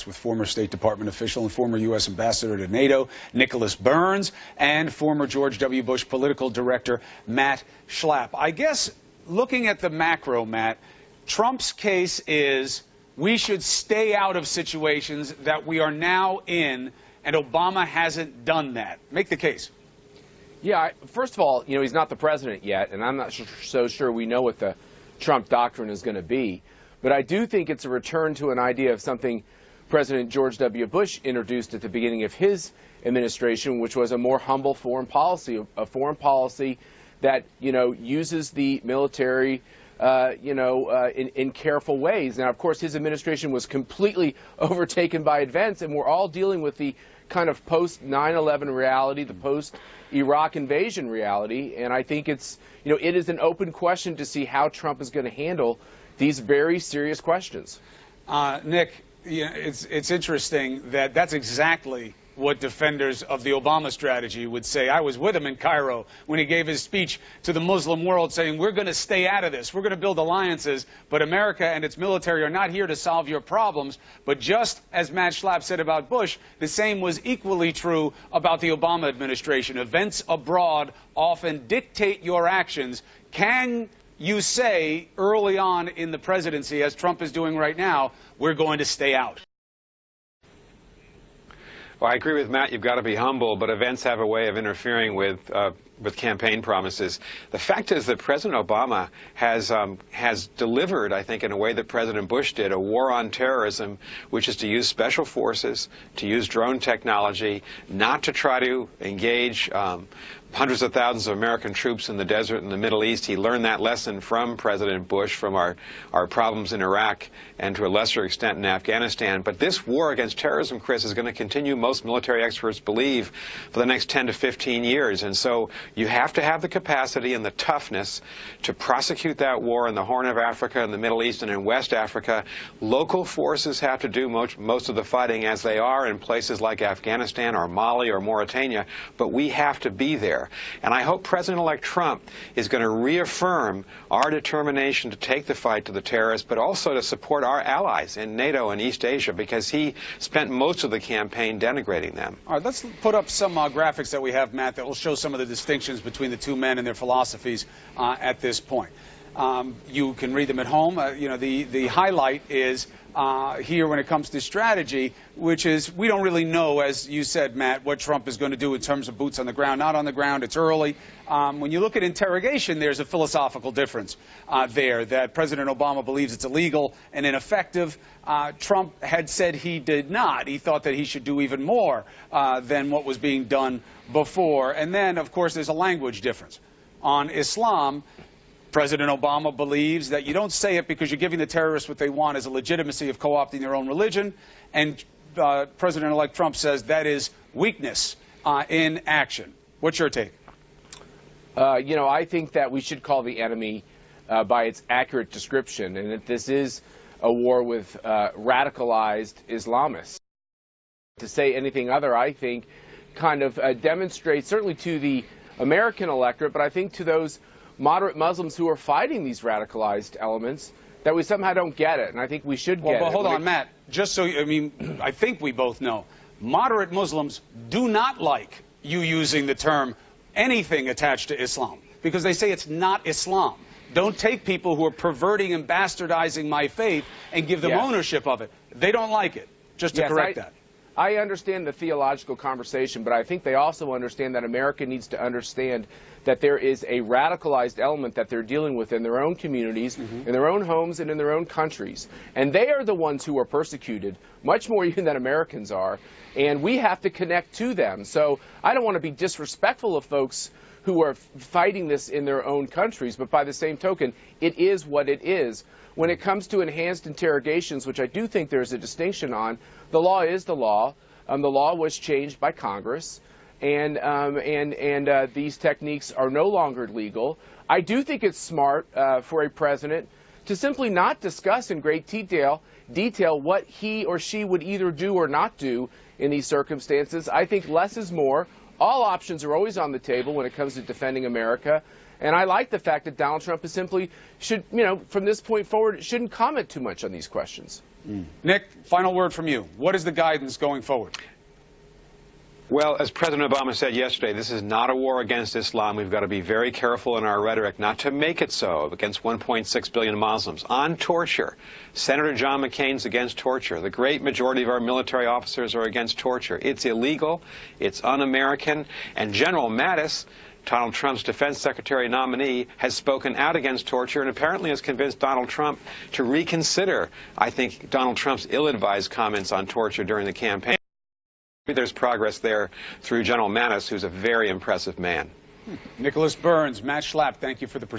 with former State Department official and former U.S. ambassador to NATO, Nicholas Burns, and former George W. Bush political director, Matt Schlapp. I guess looking at the macro, Matt, Trump's case is we should stay out of situations that we are now in, and Obama hasn't done that. Make the case. Yeah, first of all, he's not the president yet, and I'm not so sure we know what the Trump doctrine is going to be. But I do think it's a return to an idea of something President George W. Bush introduced at the beginning of his administration, which was a more humble foreign policy, a foreign policy that, uses the military, in careful ways. Now, of course, his administration was completely overtaken by events, and we're all dealing with the kind of post-9/11 reality, the post-Iraq invasion reality, and I think it is an open question to see how Trump is going to handle these very serious questions. Nick, it's interesting that that's exactly what defenders of the Obama strategy would say. I was with him in Cairo when he gave his speech to the Muslim world saying, we're going to stay out of this. We're going to build alliances, but America and its military are not here to solve your problems. But just as Matt Schlapp said about Bush, the same was equally true about the Obama administration. Events abroad often dictate your actions. Can you say early on in the presidency, as Trump is doing right now, we're going to stay out? Well, I agree with Matt. You've got to be humble, but events have a way of interfering with campaign promises. The fact is that President Obama has delivered, I think, in a way that President Bush did, a war on terrorism, which is to use special forces, to use drone technology, not to try to engage hundreds of thousands of American troops in the desert in the Middle East. He learned that lesson from President Bush, from our problems in Iraq and to a lesser extent in Afghanistan. But this war against terrorism, Chris, is going to continue, most military experts believe, for the next 10 to 15 years. And so you have to have the capacity and the toughness to prosecute that war in the Horn of Africa, in the Middle East, and in West Africa. Local forces have to do most of the fighting, as they are in places like Afghanistan or Mali or Mauritania, but we have to be there. And I hope President-elect Trump is going to reaffirm our determination to take the fight to the terrorists, but also to support our allies in NATO and East Asia, because he spent most of the campaign denigrating them. All right, let's put up some graphics that we have, Matt, that will show some of the distinctions between the two men and their philosophies at this point. You can read them at home. The highlight is here when it comes to strategy, which is we don't really know, as you said, Matt, what Trump is going to do in terms of boots on the ground, not on the ground. It's early. When you look at interrogation, there's a philosophical difference there, that President Obama believes it's illegal and ineffective. Trump had said he did not. He thought that he should do even more than what was being done before. And then, of course, there's a language difference. On Islam, President Obama believes that you don't say it because you're giving the terrorists what they want as a legitimacy of co-opting their own religion. And President-elect Trump says that is weakness in action. What's your take? I think that we should call the enemy by its accurate description, and that this is a war with radicalized Islamists. To say anything other, I think, kind of demonstrates, certainly to the American electorate, but I think to those moderate Muslims who are fighting these radicalized elements, that we somehow don't get it, and I think we should get it. Well, hold on, Matt. Just so, I think we both know, moderate Muslims do not like you using the term anything attached to Islam, because they say it's not Islam. Don't take people who are perverting and bastardizing my faith and give them ownership of it. They don't like it, just to correct that. I understand the theological conversation, but I think they also understand that America needs to understand that there is a radicalized element that they're dealing with in their own communities, in their own homes, and in their own countries. And they are the ones who are persecuted, much more even than Americans are, and we have to connect to them. So I don't want to be disrespectful of folks who are fighting this in their own countries, but by the same token, it is what it is. When it comes to enhanced interrogations, which I do think there's a distinction on, the law is the law. The law was changed by Congress, and these techniques are no longer legal. I do think it's smart for a president to simply not discuss in great detail what he or she would either do or not do in these circumstances. I think less is more. All options are always on the table when it comes to defending America. And I like the fact that Donald Trump is simply should, from this point forward, shouldn't comment too much on these questions. Nick, final word from you. What is the guidance going forward? Well, as President Obama said yesterday, this is not a war against Islam. We've got to be very careful in our rhetoric not to make it so against 1.6 billion Muslims. On torture, Senator John McCain's against torture. The great majority of our military officers are against torture. It's illegal, it's un-American, and General Mattis, Donald Trump's defense secretary nominee, has spoken out against torture and apparently has convinced Donald Trump to reconsider, I think, Donald Trump's ill-advised comments on torture during the campaign. There's progress there through General Mattis, who's a very impressive man. Nicholas Burns, Matt Schlapp, thank you for the perspective.